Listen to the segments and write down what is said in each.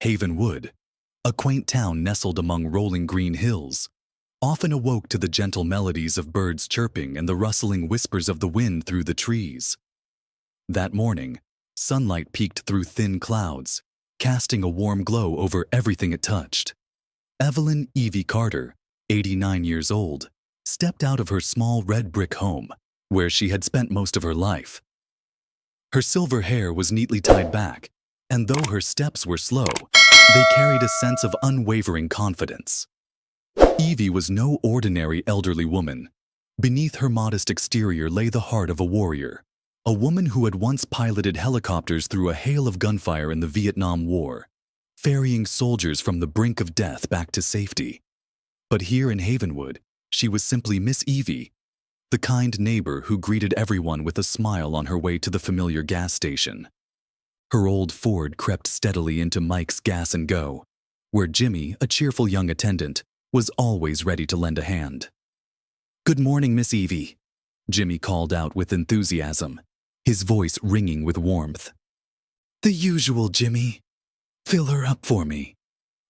Havenwood, a quaint town nestled among rolling green hills, often awoke to the gentle melodies of birds chirping and the rustling whispers of the wind through the trees. That morning, sunlight peeked through thin clouds, casting a warm glow over everything it touched. Evelyn Evie Carter, 89 years old, stepped out of her small red brick home, where she had spent most of her life. Her silver hair was neatly tied back, and though her steps were slow, they carried a sense of unwavering confidence. Evie was no ordinary elderly woman. Beneath her modest exterior lay the heart of a warrior, a woman who had once piloted helicopters through a hail of gunfire in the Vietnam War, ferrying soldiers from the brink of death back to safety. But here in Havenwood, she was simply Miss Evie, the kind neighbor who greeted everyone with a smile on her way to the familiar gas station. Her old Ford crept steadily into Mike's Gas and Go, where Jimmy, a cheerful young attendant, was always ready to lend a hand. "Good morning, Miss Evie," Jimmy called out with enthusiasm, his voice ringing with warmth. "The usual, Jimmy. Fill her up for me,"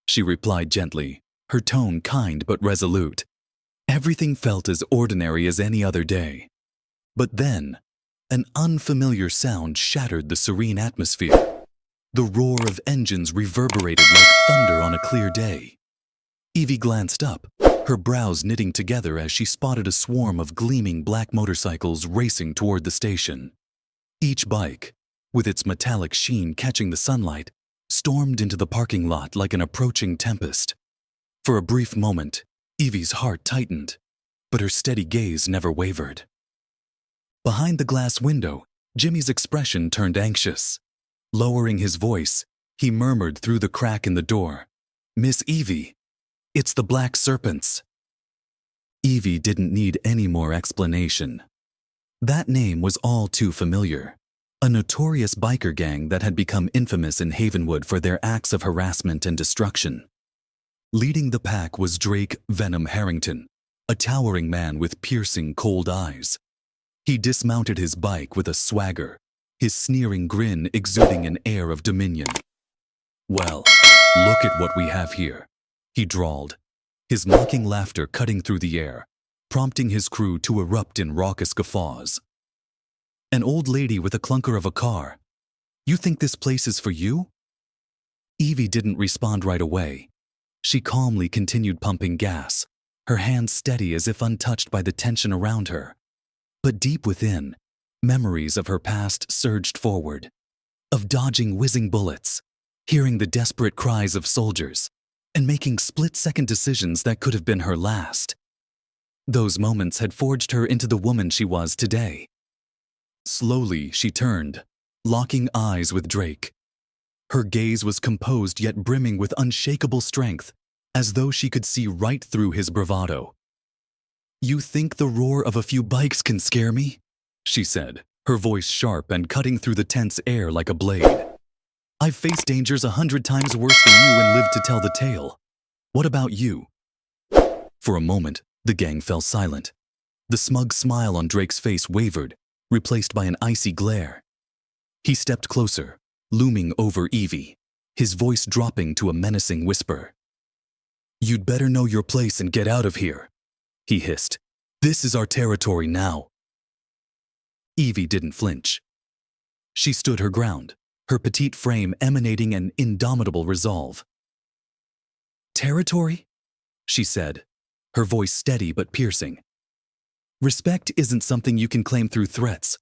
she replied gently, her tone kind but resolute. Everything felt as ordinary as any other day. But then, an unfamiliar sound shattered the serene atmosphere. The roar of engines reverberated like thunder on a clear day. Evie glanced up, her brows knitting together as she spotted a swarm of gleaming black motorcycles racing toward the station. Each bike, with its metallic sheen catching the sunlight, stormed into the parking lot like an approaching tempest. For a brief moment, Evie's heart tightened, but her steady gaze never wavered. Behind the glass window, Jimmy's expression turned anxious. Lowering his voice, he murmured through the crack in the door, "Miss Evie, it's the Black Serpents." Evie didn't need any more explanation. That name was all too familiar. A notorious biker gang that had become infamous in Havenwood for their acts of harassment and destruction. Leading the pack was Drake Venom Harrington, a towering man with piercing cold eyes. He dismounted his bike with a swagger, his sneering grin exuding an air of dominion. "Well, look at what we have here," he drawled, his mocking laughter cutting through the air, prompting his crew to erupt in raucous guffaws. "An old lady with a clunker of a car. You think this place is for you?" Evie didn't respond right away. She calmly continued pumping gas, her hands steady as if untouched by the tension around her. But deep within, memories of her past surged forward, of dodging whizzing bullets, hearing the desperate cries of soldiers, and making split-second decisions that could have been her last. Those moments had forged her into the woman she was today. Slowly, she turned, locking eyes with Drake. Her gaze was composed yet brimming with unshakable strength, as though she could see right through his bravado. "You think the roar of a few bikes can scare me?" she said, her voice sharp and cutting through the tense air like a blade. "I've faced dangers 100 times worse than you and lived to tell the tale. What about you?" For a moment, the gang fell silent. The smug smile on Drake's face wavered, replaced by an icy glare. He stepped closer, looming over Evie, his voice dropping to a menacing whisper. "You'd better know your place and get out of here," he hissed. "This is our territory now." Evie didn't flinch. She stood her ground, her petite frame emanating an indomitable resolve. "Territory?" she said, her voice steady but piercing. "Respect isn't something you can claim through threats.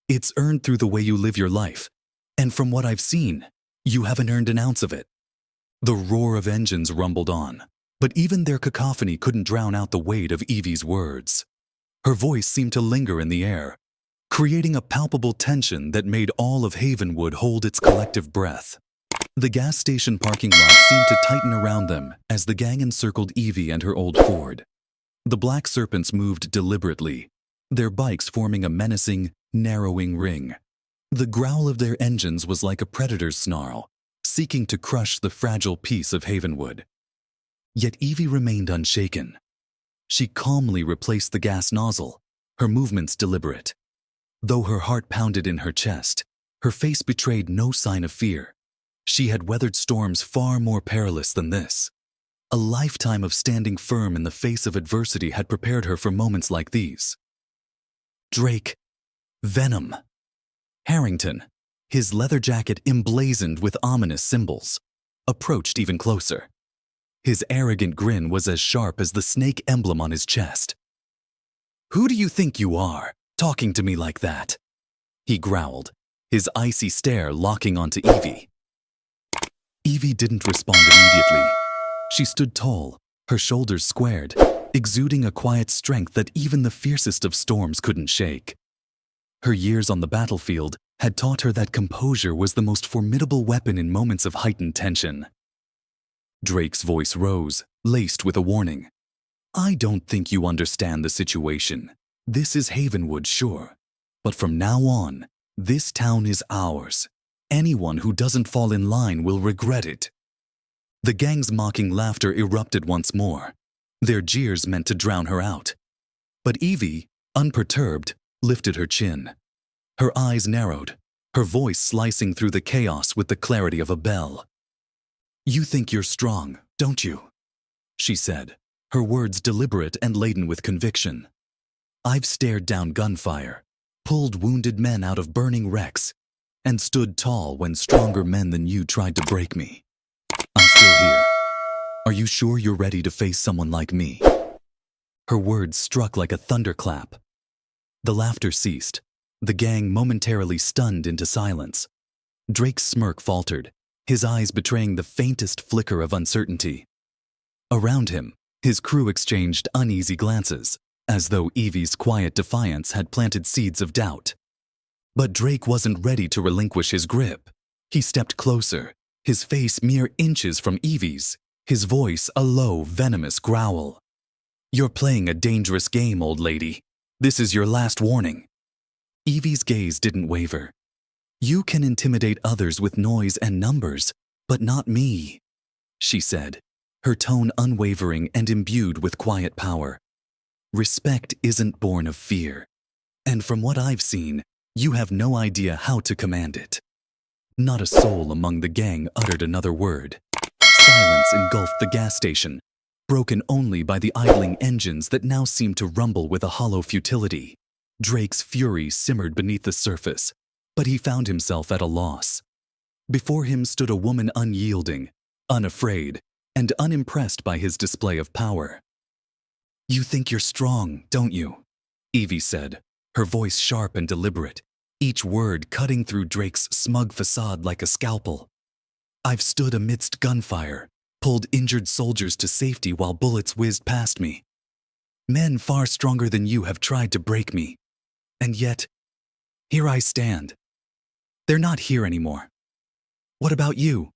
It's earned through the way you live your life. And from what I've seen, you haven't earned an ounce of it." The roar of engines rumbled on, but even their cacophony couldn't drown out the weight of Evie's words. Her voice seemed to linger in the air, creating a palpable tension that made all of Havenwood hold its collective breath. The gas station parking lot seemed to tighten around them as the gang encircled Evie and her old Ford. The Black Serpents moved deliberately, their bikes forming a menacing, narrowing ring. The growl of their engines was like a predator's snarl, seeking to crush the fragile peace of Havenwood. Yet Evie remained unshaken. She calmly replaced the gas nozzle, her movements deliberate. Though her heart pounded in her chest, her face betrayed no sign of fear. She had weathered storms far more perilous than this. A lifetime of standing firm in the face of adversity had prepared her for moments like these. Drake. Venom. Harrington, his leather jacket emblazoned with ominous symbols, approached even closer. His arrogant grin was as sharp as the snake emblem on his chest. "Who do you think you are, talking to me like that?" he growled, his icy stare locking onto Evie. Evie didn't respond immediately. She stood tall, her shoulders squared, exuding a quiet strength that even the fiercest of storms couldn't shake. Her years on the battlefield had taught her that composure was the most formidable weapon in moments of heightened tension. Drake's voice rose, laced with a warning. "I don't think you understand the situation. This is Havenwood, sure. But from now on, this town is ours. Anyone who doesn't fall in line will regret it." The gang's mocking laughter erupted once more, their jeers meant to drown her out. But Evie, unperturbed, lifted her chin. Her eyes narrowed, her voice slicing through the chaos with the clarity of a bell. "You think you're strong, don't you?" she said, her words deliberate and laden with conviction. "I've stared down gunfire, pulled wounded men out of burning wrecks, and stood tall when stronger men than you tried to break me. I'm still here. Are you sure you're ready to face someone like me?" Her words struck like a thunderclap. The laughter ceased, the gang momentarily stunned into silence. Drake's smirk faltered, his eyes betraying the faintest flicker of uncertainty. Around him, his crew exchanged uneasy glances, as though Evie's quiet defiance had planted seeds of doubt. But Drake wasn't ready to relinquish his grip. He stepped closer, his face mere inches from Evie's, his voice a low, venomous growl. "You're playing a dangerous game, old lady. This is your last warning." Evie's gaze didn't waver. "You can intimidate others with noise and numbers, but not me," she said, her tone unwavering and imbued with quiet power. "Respect isn't born of fear. And from what I've seen, you have no idea how to command it." Not a soul among the gang uttered another word. Silence engulfed the gas station, broken only by the idling engines that now seemed to rumble with a hollow futility. Drake's fury simmered beneath the surface, but he found himself at a loss. Before him stood a woman unyielding, unafraid, and unimpressed by his display of power. "You think you're strong, don't you?" Evie said, her voice sharp and deliberate, each word cutting through Drake's smug facade like a scalpel. "I've stood amidst gunfire, pulled injured soldiers to safety while bullets whizzed past me. Men far stronger than you have tried to break me. And yet, here I stand. They're not here anymore. What about you?"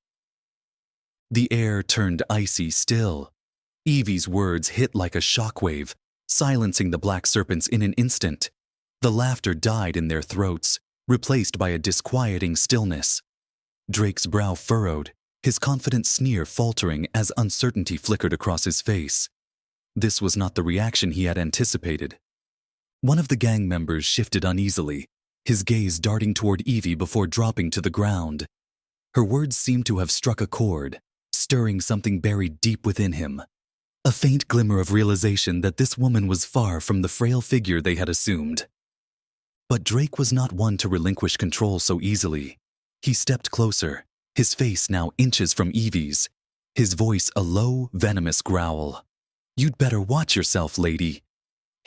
The air turned icy still. Evie's words hit like a shockwave, silencing the black serpents in an instant. The laughter died in their throats, replaced by a disquieting stillness. Drake's brow furrowed, his confident sneer faltering as uncertainty flickered across his face. This was not the reaction he had anticipated. One of the gang members shifted uneasily, his gaze darting toward Evie before dropping to the ground. Her words seemed to have struck a chord, stirring something buried deep within him. A faint glimmer of realization that this woman was far from the frail figure they had assumed. But Drake was not one to relinquish control so easily. He stepped closer, his face now inches from Evie's, his voice a low, venomous growl. "You'd better watch yourself, lady.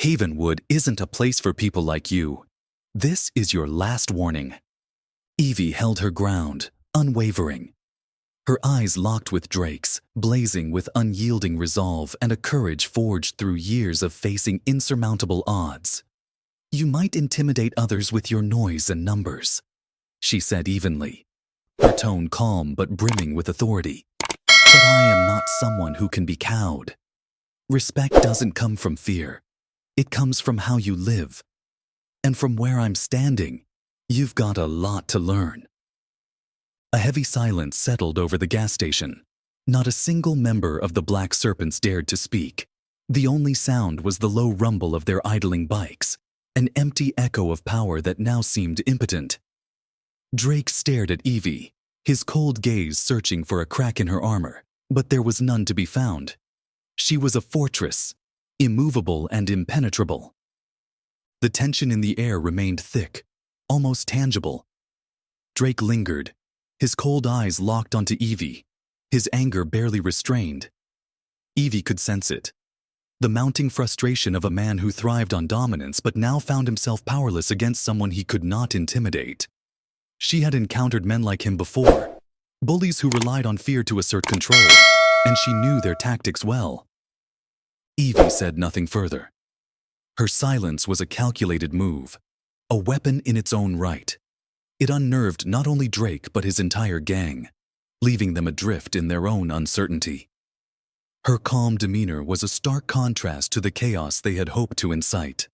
Havenwood isn't a place for people like you. This is your last warning." Evie held her ground, unwavering. Her eyes locked with Drake's, blazing with unyielding resolve and a courage forged through years of facing insurmountable odds. "You might intimidate others with your noise and numbers," she said evenly, her tone calm but brimming with authority. "But I am not someone who can be cowed. Respect doesn't come from fear. It comes from how you live. And from where I'm standing, you've got a lot to learn." A heavy silence settled over the gas station. Not a single member of the Black Serpents dared to speak. The only sound was the low rumble of their idling bikes, an empty echo of power that now seemed impotent. Drake stared at Evie, his cold gaze searching for a crack in her armor, but there was none to be found. She was a fortress, immovable and impenetrable. The tension in the air remained thick, almost tangible. Drake lingered, his cold eyes locked onto Evie, his anger barely restrained. Evie could sense it. The mounting frustration of a man who thrived on dominance but now found himself powerless against someone he could not intimidate. She had encountered men like him before, bullies who relied on fear to assert control, and she knew their tactics well. Evie said nothing further. Her silence was a calculated move, a weapon in its own right. It unnerved not only Drake but his entire gang, leaving them adrift in their own uncertainty. Her calm demeanor was a stark contrast to the chaos they had hoped to incite.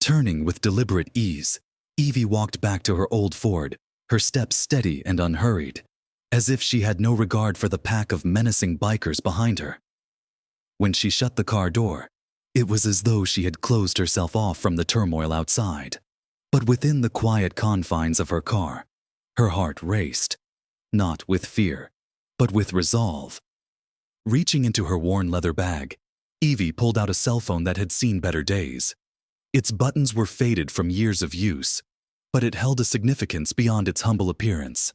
Turning with deliberate ease, Evie walked back to her old Ford, her steps steady and unhurried, as if she had no regard for the pack of menacing bikers behind her. When she shut the car door, it was as though she had closed herself off from the turmoil outside. But within the quiet confines of her car, her heart raced, not with fear, but with resolve. Reaching into her worn leather bag, Evie pulled out a cell phone that had seen better days. Its buttons were faded from years of use, but it held a significance beyond its humble appearance.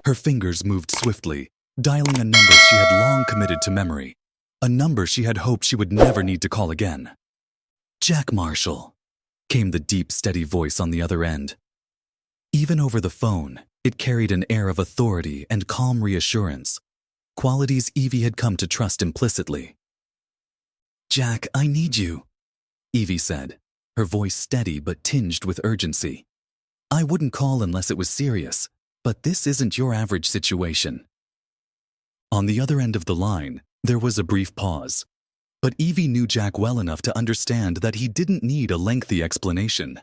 Her fingers moved swiftly, dialing a number she had long committed to memory, a number she had hoped she would never need to call again. "Jack Marshall," came the deep, steady voice on the other end. Even over the phone, it carried an air of authority and calm reassurance, qualities Evie had come to trust implicitly. "Jack, I need you," Evie said, her voice steady but tinged with urgency. "I wouldn't call unless it was serious, but this isn't your average situation." On the other end of the line, there was a brief pause, but Evie knew Jack well enough to understand that he didn't need a lengthy explanation.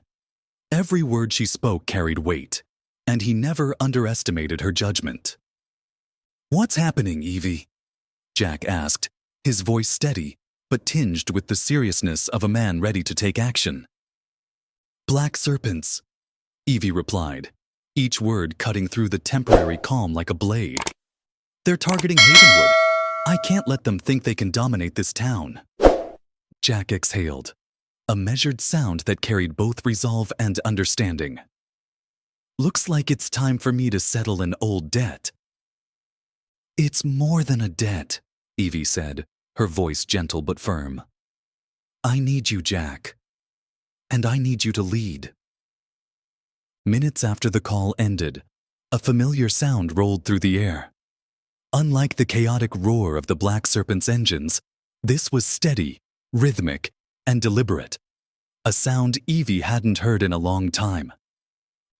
Every word she spoke carried weight, and he never underestimated her judgment. "What's happening, Evie?" Jack asked, his voice steady, but tinged with the seriousness of a man ready to take action. "Black serpents," Evie replied, each word cutting through the temporary calm like a blade. "They're targeting Havenwood. I can't let them think they can dominate this town." Jack exhaled, a measured sound that carried both resolve and understanding. "Looks like it's time for me to settle an old debt." "It's more than a debt," Evie said, her voice gentle but firm. "I need you, Jack. And I need you to lead." Minutes after the call ended, a familiar sound rolled through the air. Unlike the chaotic roar of the Black Serpent's engines, this was steady, rhythmic, and deliberate, a sound Evie hadn't heard in a long time.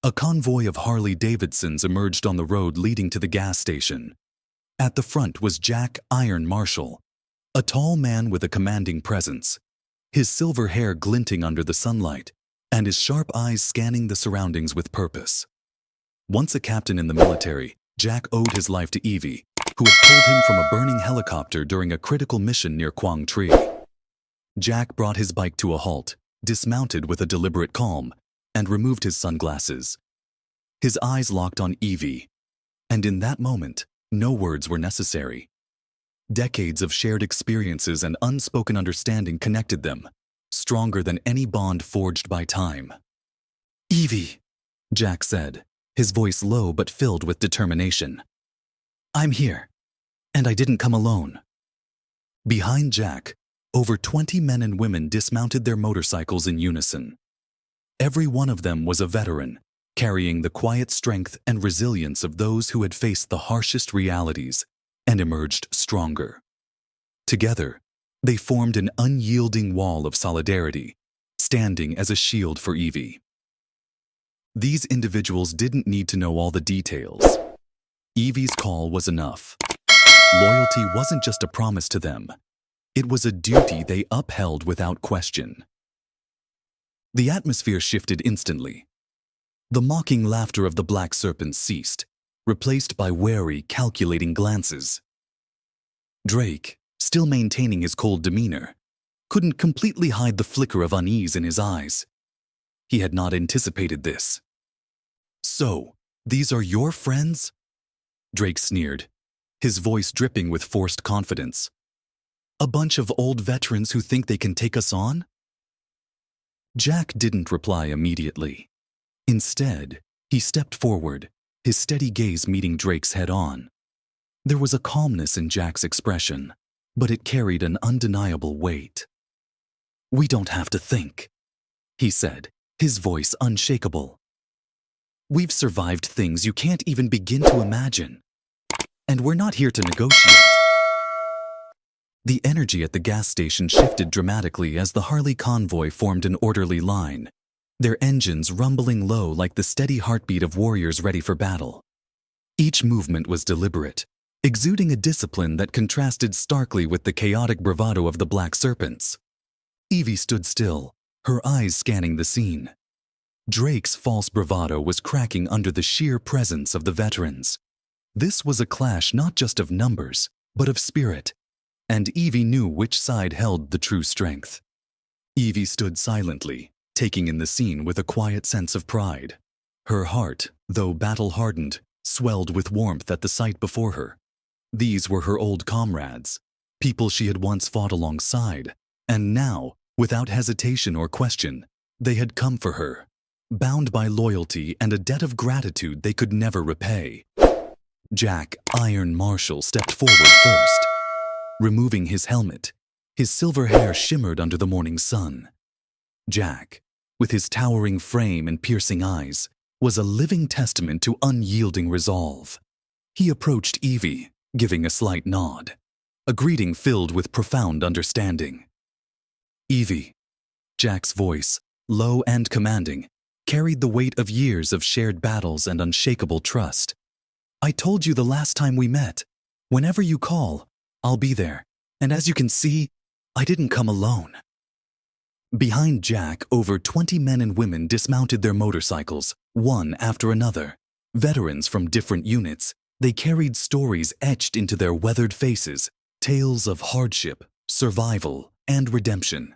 A convoy of Harley-Davidsons emerged on the road leading to the gas station. At the front was Jack "Iron" Marshall, a tall man with a commanding presence, his silver hair glinting under the sunlight, and his sharp eyes scanning the surroundings with purpose. Once a captain in the military, Jack owed his life to Evie, who had pulled him from a burning helicopter during a critical mission near Quang Tri. Jack brought his bike to a halt, dismounted with a deliberate calm, and removed his sunglasses. His eyes locked on Evie, and in that moment, no words were necessary. Decades of shared experiences and unspoken understanding connected them, stronger than any bond forged by time. "Evie," Jack said, his voice low but filled with determination. "I'm here, and I didn't come alone." Behind Jack, over 20 men and women dismounted their motorcycles in unison. Every one of them was a veteran, carrying the quiet strength and resilience of those who had faced the harshest realities and emerged stronger. Together, they formed an unyielding wall of solidarity, standing as a shield for Evie. These individuals didn't need to know all the details. Evie's call was enough. Loyalty wasn't just a promise to them. It was a duty they upheld without question. The atmosphere shifted instantly. The mocking laughter of the Black Serpent ceased, replaced by wary, calculating glances. Drake, still maintaining his cold demeanor, couldn't completely hide the flicker of unease in his eyes. He had not anticipated this. "So, These are your friends? Drake sneered, his voice dripping with forced confidence. A bunch of old veterans who think they can take us on? Jack didn't reply immediately. Instead, he stepped forward, his steady gaze meeting Drake's head-on. There was a calmness in Jack's expression, but it carried an undeniable weight. "We don't have to think," he said, his voice unshakable. "We've survived things you can't even begin to imagine. And we're not here to negotiate." The energy at the gas station shifted dramatically as the Harley convoy formed an orderly line, their engines rumbling low like the steady heartbeat of warriors ready for battle. Each movement was deliberate, exuding a discipline that contrasted starkly with the chaotic bravado of the Black Serpents. Evie stood still, her eyes scanning the scene. Drake's false bravado was cracking under the sheer presence of the veterans. This was a clash not just of numbers, but of spirit, and Evie knew which side held the true strength. Evie stood silently, taking in the scene with a quiet sense of pride. Her heart, though battle-hardened, swelled with warmth at the sight before her. These were her old comrades, people she had once fought alongside, and now, without hesitation or question, they had come for her, bound by loyalty and a debt of gratitude they could never repay. Jack Iron Marshall stepped forward first. Removing his helmet, his silver hair shimmered under the morning sun. Jack, with his towering frame and piercing eyes, was a living testament to unyielding resolve. He approached Evie, giving a slight nod, a greeting filled with profound understanding. "Evie," Jack's voice, low and commanding, carried the weight of years of shared battles and unshakable trust. "I told you the last time we met, whenever you call, I'll be there, and as you can see, I didn't come alone." Behind Jack, over 20 men and women dismounted their motorcycles, one after another. Veterans from different units, they carried stories etched into their weathered faces, tales of hardship, survival, and redemption.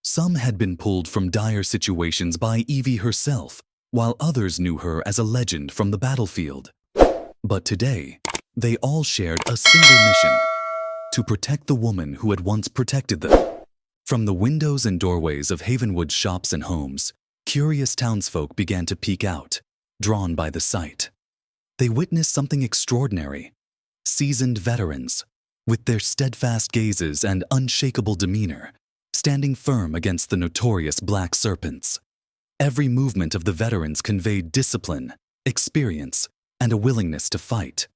Some had been pulled from dire situations by Evie herself, while others knew her as a legend from the battlefield. But today, they all shared a single mission: to protect the woman who had once protected them. From the windows and doorways of Havenwood's shops and homes, curious townsfolk began to peek out, drawn by the sight. They witnessed something extraordinary. Seasoned veterans, with their steadfast gazes and unshakable demeanor, standing firm against the notorious Black Serpents. Every movement of the veterans conveyed discipline, experience, and a willingness to fight.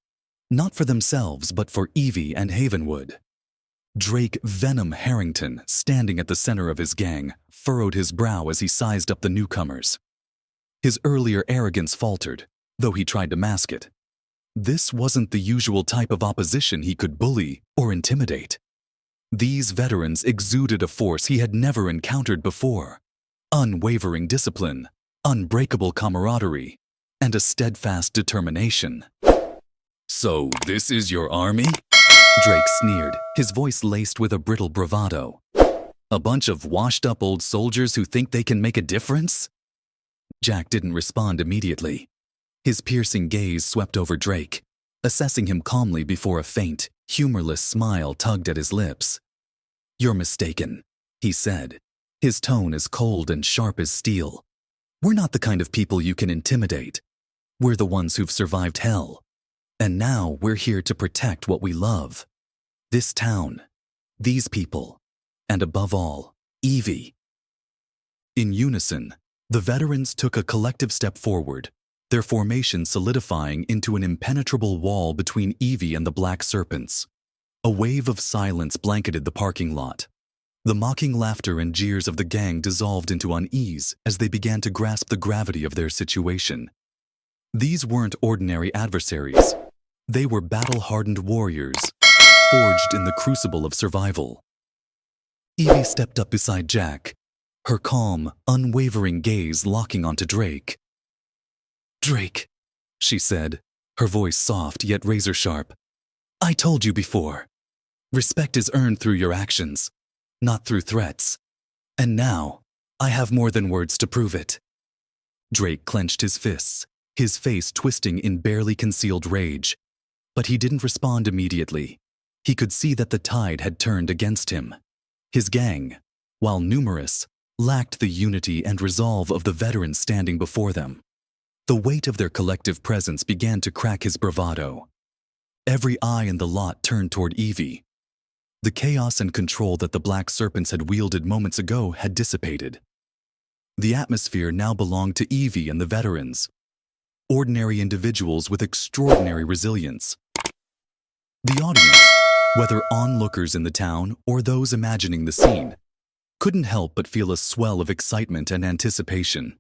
Not for themselves, but for Evie and Havenwood. Drake Venom Harrington, standing at the center of his gang, furrowed his brow as he sized up the newcomers. His earlier arrogance faltered, though he tried to mask it. This wasn't the usual type of opposition he could bully or intimidate. These veterans exuded a force he had never encountered before: unwavering discipline, unbreakable camaraderie, and a steadfast determination. "So this is your army?" Drake sneered, his voice laced with a brittle bravado. "A bunch of washed-up old soldiers who think they can make a difference?" Jack didn't respond immediately. His piercing gaze swept over Drake, assessing him calmly before a faint, humorless smile tugged at his lips. "You're mistaken," he said, his tone as cold and sharp as steel. "We're not the kind of people you can intimidate. We're the ones who've survived hell. And now we're here to protect what we love. This town, these people, and above all, Evie." In unison, the veterans took a collective step forward, their formation solidifying into an impenetrable wall between Evie and the Black Serpents. A wave of silence blanketed the parking lot. The mocking laughter and jeers of the gang dissolved into unease as they began to grasp the gravity of their situation. These weren't ordinary adversaries. They were battle-hardened warriors, forged in the crucible of survival. Evie stepped up beside Jack, her calm, unwavering gaze locking onto Drake. "Drake," she said, her voice soft yet razor-sharp. "I told you before. Respect is earned through your actions, not through threats. And now, I have more than words to prove it." Drake clenched his fists, his face twisting in barely concealed rage. But he didn't respond immediately. He could see that the tide had turned against him. His gang, while numerous, lacked the unity and resolve of the veterans standing before them. The weight of their collective presence began to crack his bravado. Every eye in the lot turned toward Evie. The chaos and control that the Black Serpents had wielded moments ago had dissipated. The atmosphere now belonged to Evie and the veterans, ordinary individuals with extraordinary resilience. The audience, whether onlookers in the town or those imagining the scene, couldn't help but feel a swell of excitement and anticipation.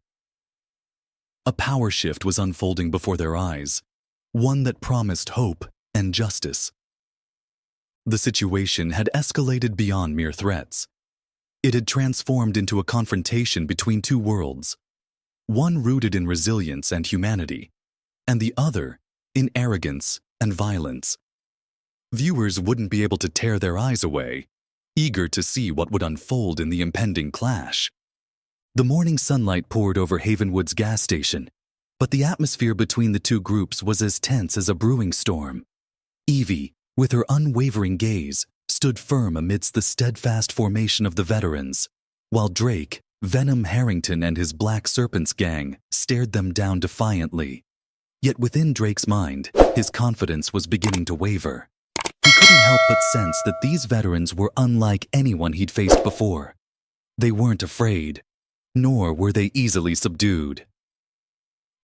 A power shift was unfolding before their eyes, one that promised hope and justice. The situation had escalated beyond mere threats. It had transformed into a confrontation between two worlds, one rooted in resilience and humanity, and the other in arrogance and violence. Viewers wouldn't be able to tear their eyes away, eager to see what would unfold in the impending clash. The morning sunlight poured over Havenwood's gas station, but the atmosphere between the two groups was as tense as a brewing storm. Evie, with her unwavering gaze, stood firm amidst the steadfast formation of the veterans, while Drake, Venom Harrington and his Black Serpents gang stared them down defiantly. Yet within Drake's mind, his confidence was beginning to waver. He couldn't help but sense that these veterans were unlike anyone he'd faced before. They weren't afraid, nor were they easily subdued.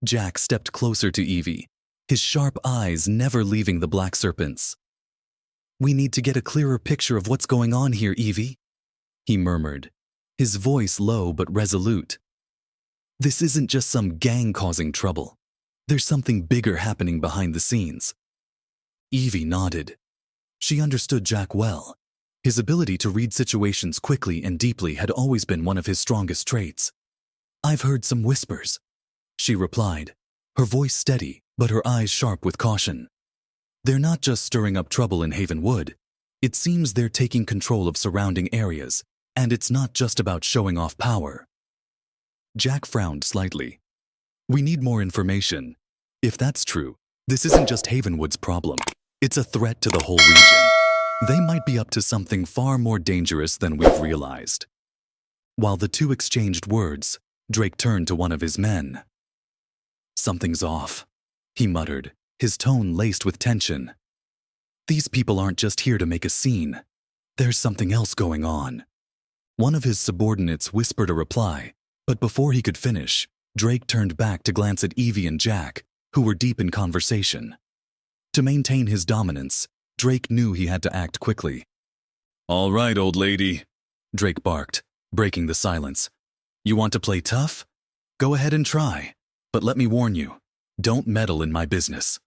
Jack stepped closer to Evie, his sharp eyes never leaving the Black Serpents. "We need to get a clearer picture of what's going on here, Evie," he murmured, his voice low but resolute. "This isn't just some gang causing trouble. There's something bigger happening behind the scenes." Evie nodded. She understood Jack well. His ability to read situations quickly and deeply had always been one of his strongest traits. "I've heard some whispers," she replied, her voice steady but her eyes sharp with caution. "They're not just stirring up trouble in Havenwood. It seems they're taking control of surrounding areas, and it's not just about showing off power." Jack frowned slightly. "We need more information. If that's true, this isn't just Havenwood's problem. It's a threat to the whole region. They might be up to something far more dangerous than we've realized." While the two exchanged words, Drake turned to one of his men. "Something's off," he muttered, his tone laced with tension. "These people aren't just here to make a scene. There's something else going on." One of his subordinates whispered a reply, but before he could finish, Drake turned back to glance at Evie and Jack, who were deep in conversation. To maintain his dominance, Drake knew he had to act quickly. "All right, old lady," Drake barked, breaking the silence. "You want to play tough? Go ahead and try, but let me warn you, don't meddle in my business."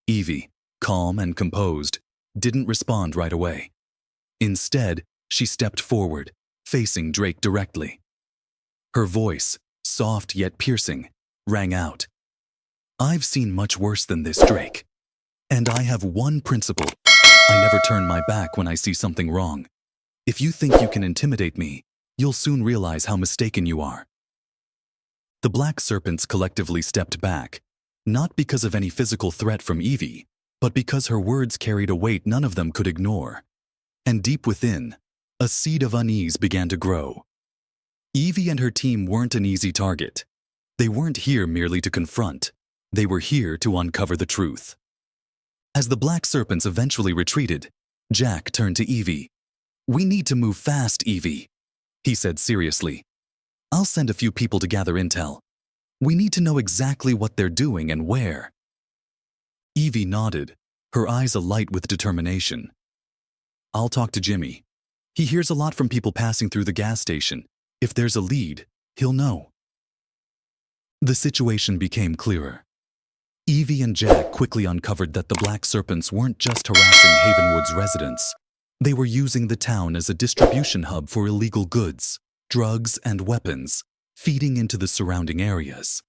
Evie, calm and composed, didn't respond right away. Instead, she stepped forward, facing Drake directly. Her voice, soft yet piercing, rang out. "I've seen much worse than this, Drake. And I have one principle. I never turn my back when I see something wrong. If you think you can intimidate me, you'll soon realize how mistaken you are." The Black Serpents collectively stepped back, not because of any physical threat from Evie, but because her words carried a weight none of them could ignore. And deep within, a seed of unease began to grow. Evie and her team weren't an easy target. They weren't here merely to confront. They were here to uncover the truth. As the Black Serpents eventually retreated, Jack turned to Evie. "We need to move fast, Evie," he said seriously. "I'll send a few people to gather intel. We need to know exactly what they're doing and where." Evie nodded, her eyes alight with determination. "I'll talk to Jimmy. He hears a lot from people passing through the gas station. If there's a lead, he'll know." The situation became clearer. Evie and Jack quickly uncovered that the Black Serpents weren't just harassing Havenwood's residents. They were using the town as a distribution hub for illegal goods, drugs, and weapons, feeding into the surrounding areas.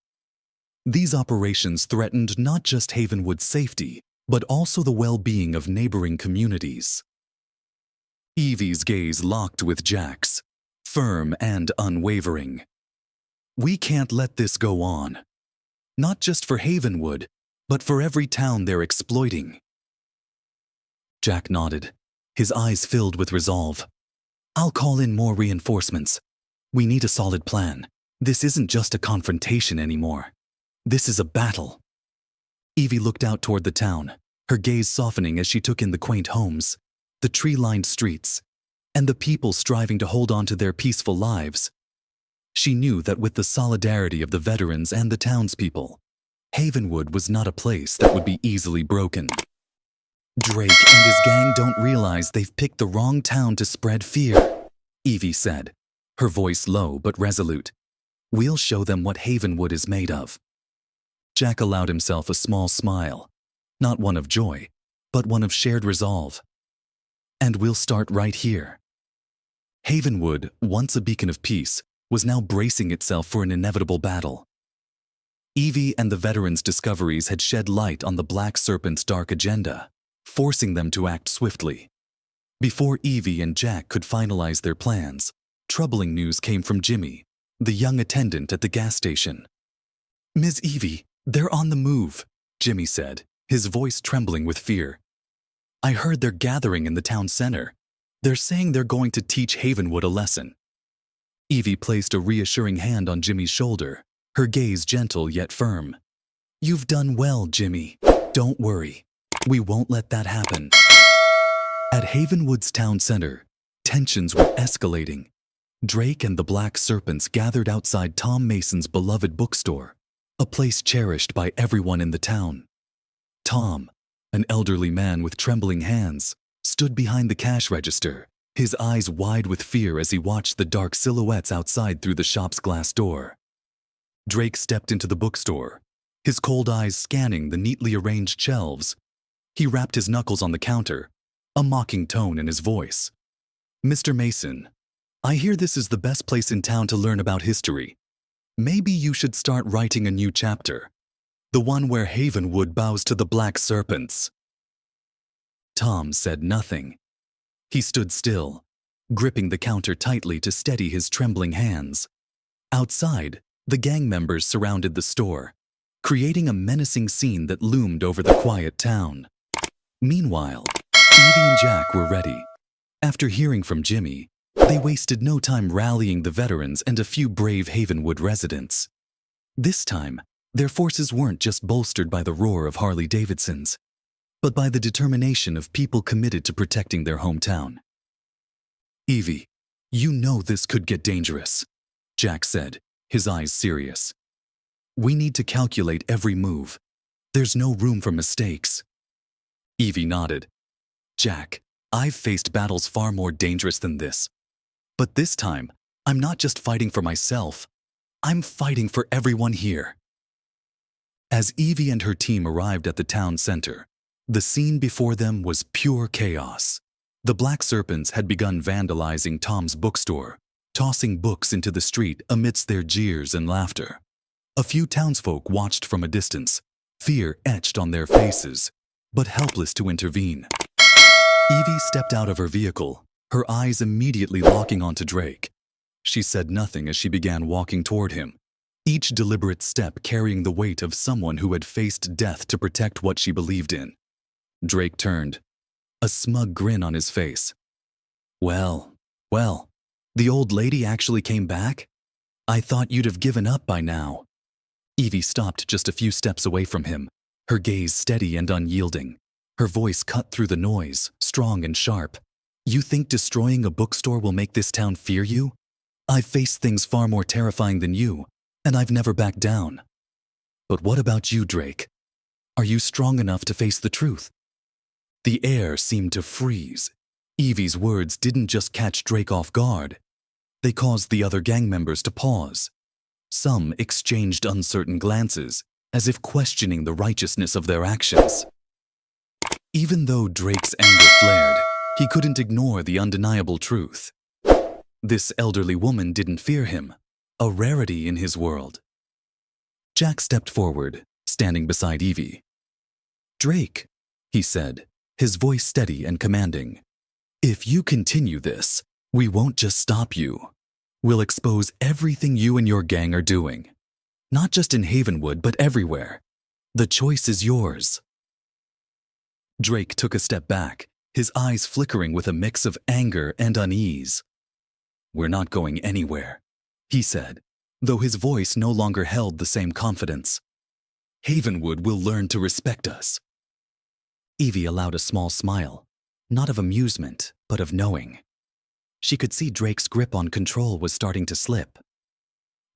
These operations threatened not just Havenwood's safety, but also the well-being of neighboring communities. Evie's gaze locked with Jack's, firm and unwavering. "We can't let this go on." Not just for Havenwood, but for every town they're exploiting. Jack nodded, his eyes filled with resolve. I'll call in more reinforcements. We need a solid plan. This isn't just a confrontation anymore. This is a battle. Evie looked out toward the town, her gaze softening as she took in the quaint homes, the tree-lined streets, and the people striving to hold on to their peaceful lives. She knew that with the solidarity of the veterans and the townspeople, Havenwood was not a place that would be easily broken. Drake and his gang don't realize they've picked the wrong town to spread fear, Evie said, her voice low but resolute. We'll show them what Havenwood is made of. Jack allowed himself a small smile, not one of joy, but one of shared resolve. And we'll start right here. Havenwood, once a beacon of peace, was now bracing itself for an inevitable battle. Evie and the veterans' discoveries had shed light on the Black Serpent's dark agenda, forcing them to act swiftly. Before Evie and Jack could finalize their plans, troubling news came from Jimmy, the young attendant at the gas station. Ms. Evie, they're on the move, Jimmy said, his voice trembling with fear. I heard they're gathering in the town center. They're saying they're going to teach Havenwood a lesson. Evie placed a reassuring hand on Jimmy's shoulder, her gaze gentle yet firm. You've done well, Jimmy. Don't worry. We won't let that happen. At Havenwood's town center, tensions were escalating. Drake and the Black Serpents gathered outside Tom Mason's beloved bookstore, a place cherished by everyone in the town. Tom, an elderly man with trembling hands, stood behind the cash register, his eyes wide with fear as he watched the dark silhouettes outside through the shop's glass door. Drake stepped into the bookstore, his cold eyes scanning the neatly arranged shelves. He rapped his knuckles on the counter, a mocking tone in his voice. Mr. Mason, I hear this is the best place in town to learn about history. Maybe you should start writing a new chapter, the one where Havenwood bows to the Black Serpents. Tom said nothing. He stood still, gripping the counter tightly to steady his trembling hands. Outside, the gang members surrounded the store, creating a menacing scene that loomed over the quiet town. Meanwhile, Evie and Jack were ready. After hearing from Jimmy, they wasted no time rallying the veterans and a few brave Havenwood residents. This time, their forces weren't just bolstered by the roar of Harley-Davidsons, but by the determination of people committed to protecting their hometown. Evie, you know this could get dangerous, Jack said, his eyes serious. We need to calculate every move. There's no room for mistakes. Evie nodded. Jack, I've faced battles far more dangerous than this. But this time, I'm not just fighting for myself. I'm fighting for everyone here. As Evie and her team arrived at the town center, the scene before them was pure chaos. The Black Serpents had begun vandalizing Tom's bookstore, tossing books into the street amidst their jeers and laughter. A few townsfolk watched from a distance, fear etched on their faces, but helpless to intervene. Evie stepped out of her vehicle, her eyes immediately locking onto Drake. She said nothing as she began walking toward him, each deliberate step carrying the weight of someone who had faced death to protect what she believed in. Drake turned, a smug grin on his face. Well, the old lady actually came back? I thought you'd have given up by now. Evie stopped just a few steps away from him, her gaze steady and unyielding. Her voice cut through the noise, strong and sharp. You think destroying a bookstore will make this town fear you? I've faced things far more terrifying than you, and I've never backed down. But what about you, Drake? Are you strong enough to face the truth? The air seemed to freeze. Evie's words didn't just catch Drake off guard. They caused the other gang members to pause. Some exchanged uncertain glances, as if questioning the righteousness of their actions. Even though Drake's anger flared, he couldn't ignore the undeniable truth. This elderly woman didn't fear him, a rarity in his world. Jack stepped forward, standing beside Evie. Drake, he said, his voice steady and commanding. If you continue this, we won't just stop you. We'll expose everything you and your gang are doing. Not just in Havenwood, but everywhere. The choice is yours. Drake took a step back, his eyes flickering with a mix of anger and unease. "We're not going anywhere," he said, though his voice no longer held the same confidence. "Havenwood will learn to respect us." Evie allowed a small smile, not of amusement, but of knowing. She could see Drake's grip on control was starting to slip.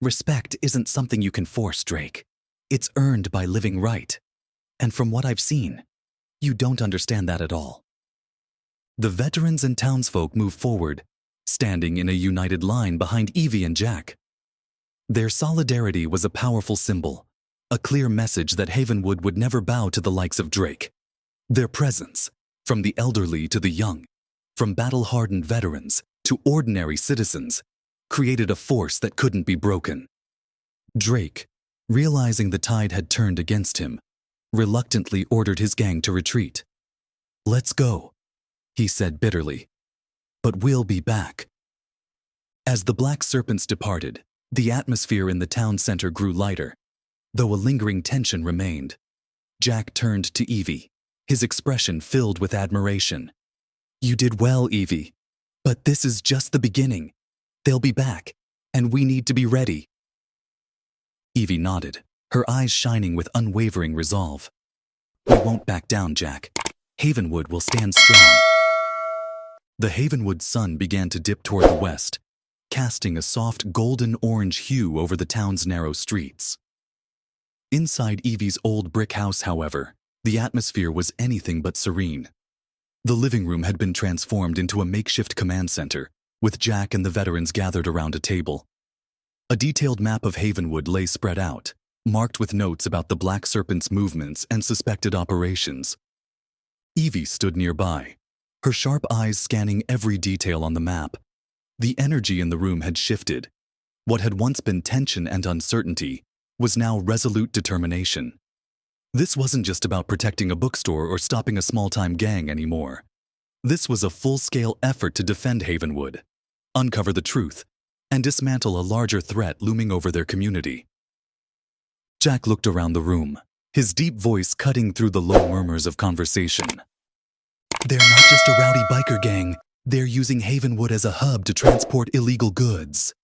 Respect isn't something you can force, Drake. It's earned by living right. And from what I've seen, you don't understand that at all. The veterans and townsfolk moved forward, standing in a united line behind Evie and Jack. Their solidarity was a powerful symbol, a clear message that Havenwood would never bow to the likes of Drake. Their presence, from the elderly to the young, from battle-hardened veterans to ordinary citizens, created a force that couldn't be broken. Drake, realizing the tide had turned against him, reluctantly ordered his gang to retreat. "Let's go," he said bitterly. "But we'll be back." As the Black Serpents departed, the atmosphere in the town center grew lighter, though a lingering tension remained. Jack turned to Evie, his expression filled with admiration. "You did well, Evie, but this is just the beginning. They'll be back, and we need to be ready." Evie nodded, her eyes shining with unwavering resolve. "We won't back down, Jack. Havenwood will stand strong." The Havenwood sun began to dip toward the west, casting a soft golden-orange hue over the town's narrow streets. Inside Evie's old brick house, however, the atmosphere was anything but serene. The living room had been transformed into a makeshift command center, with Jack and the veterans gathered around a table. A detailed map of Havenwood lay spread out, marked with notes about the Black Serpent's movements and suspected operations. Evie stood nearby, her sharp eyes scanning every detail on the map. The energy in the room had shifted. What had once been tension and uncertainty was now resolute determination. This wasn't just about protecting a bookstore or stopping a small-time gang anymore. This was a full-scale effort to defend Havenwood, uncover the truth, and dismantle a larger threat looming over their community. Jack looked around the room, his deep voice cutting through the low murmurs of conversation. "They're not just a rowdy biker gang. They're using Havenwood as a hub to transport illegal goods.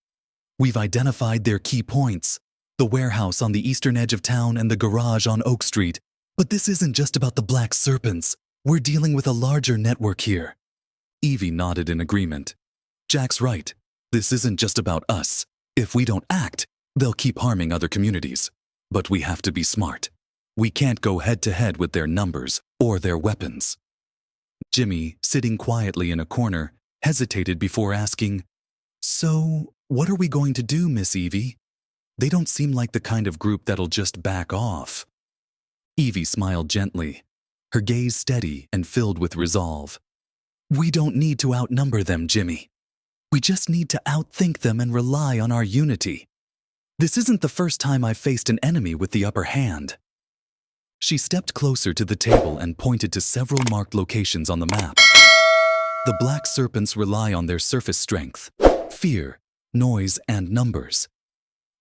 We've identified their key points, the warehouse on the eastern edge of town and the garage on Oak Street. But this isn't just about the Black Serpents. We're dealing with a larger network here." Evie nodded in agreement. "Jack's right. This isn't just about us. If we don't act, they'll keep harming other communities. But we have to be smart. We can't go head-to-head with their numbers or their weapons." Jimmy, sitting quietly in a corner, hesitated before asking, "So, what are we going to do, Miss Evie? They don't seem like the kind of group that'll just back off." Evie smiled gently, her gaze steady and filled with resolve. "We don't need to outnumber them, Jimmy. We just need to outthink them and rely on our unity. This isn't the first time I've faced an enemy with the upper hand." She stepped closer to the table and pointed to several marked locations on the map. The Black Serpents rely on their surface strength, fear, noise, and numbers.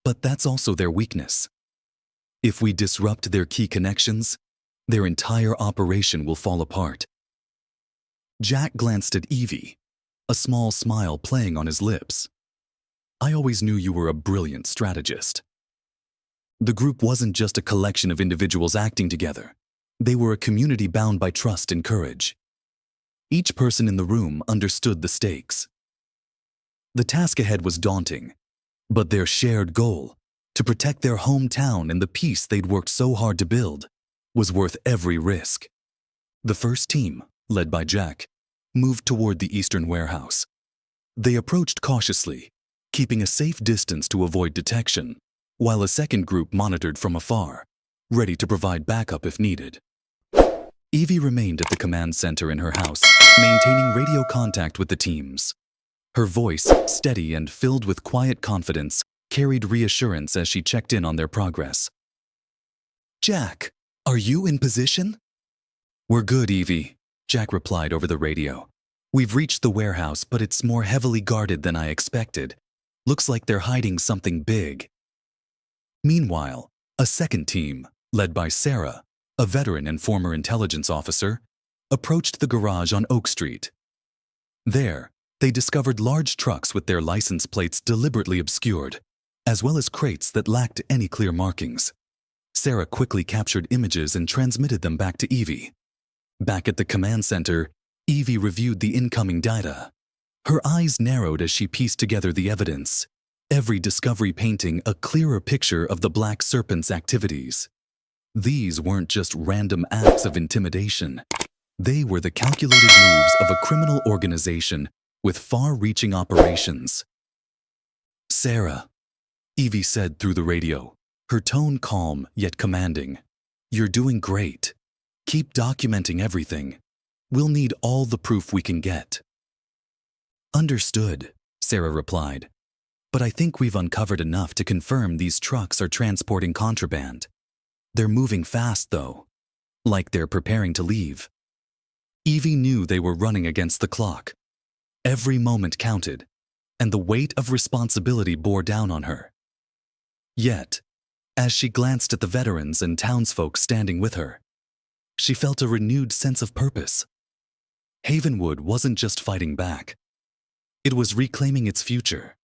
But that's also their weakness. If we disrupt their key connections, their entire operation will fall apart. Jack glanced at Evie, a small smile playing on his lips. "I always knew you were a brilliant strategist." The group wasn't just a collection of individuals acting together. They were a community bound by trust and courage. Each person in the room understood the stakes. The task ahead was daunting, but their shared goal, to protect their hometown and the peace they'd worked so hard to build, was worth every risk. The first team, led by Jack, moved toward the eastern warehouse. They approached cautiously, keeping a safe distance to avoid detection, while a second group monitored from afar, ready to provide backup if needed. Evie remained at the command center in her house, maintaining radio contact with the teams. Her voice, steady and filled with quiet confidence, carried reassurance as she checked in on their progress. "Jack, are you in position?" "We're good, Evie," Jack replied over the radio. "We've reached the warehouse, but it's more heavily guarded than I expected. Looks like they're hiding something big." Meanwhile, a second team, led by Sarah, a veteran and former intelligence officer, approached the garage on Oak Street. There, they discovered large trucks with their license plates deliberately obscured, as well as crates that lacked any clear markings. Sarah quickly captured images and transmitted them back to Evie. Back at the command center, Evie reviewed the incoming data. Her eyes narrowed as she pieced together the evidence, every discovery painting a clearer picture of the Black Serpent's activities. These weren't just random acts of intimidation. They were the calculated moves of a criminal organization with far-reaching operations. "Sarah," Evie said through the radio, her tone calm yet commanding. "You're doing great. Keep documenting everything. We'll need all the proof we can get." "Understood," Sarah replied. "But I think we've uncovered enough to confirm these trucks are transporting contraband. They're moving fast, though, like they're preparing to leave." Evie knew they were running against the clock. Every moment counted, and the weight of responsibility bore down on her. Yet, as she glanced at the veterans and townsfolk standing with her, she felt a renewed sense of purpose. Havenwood wasn't just fighting back. It was reclaiming its future.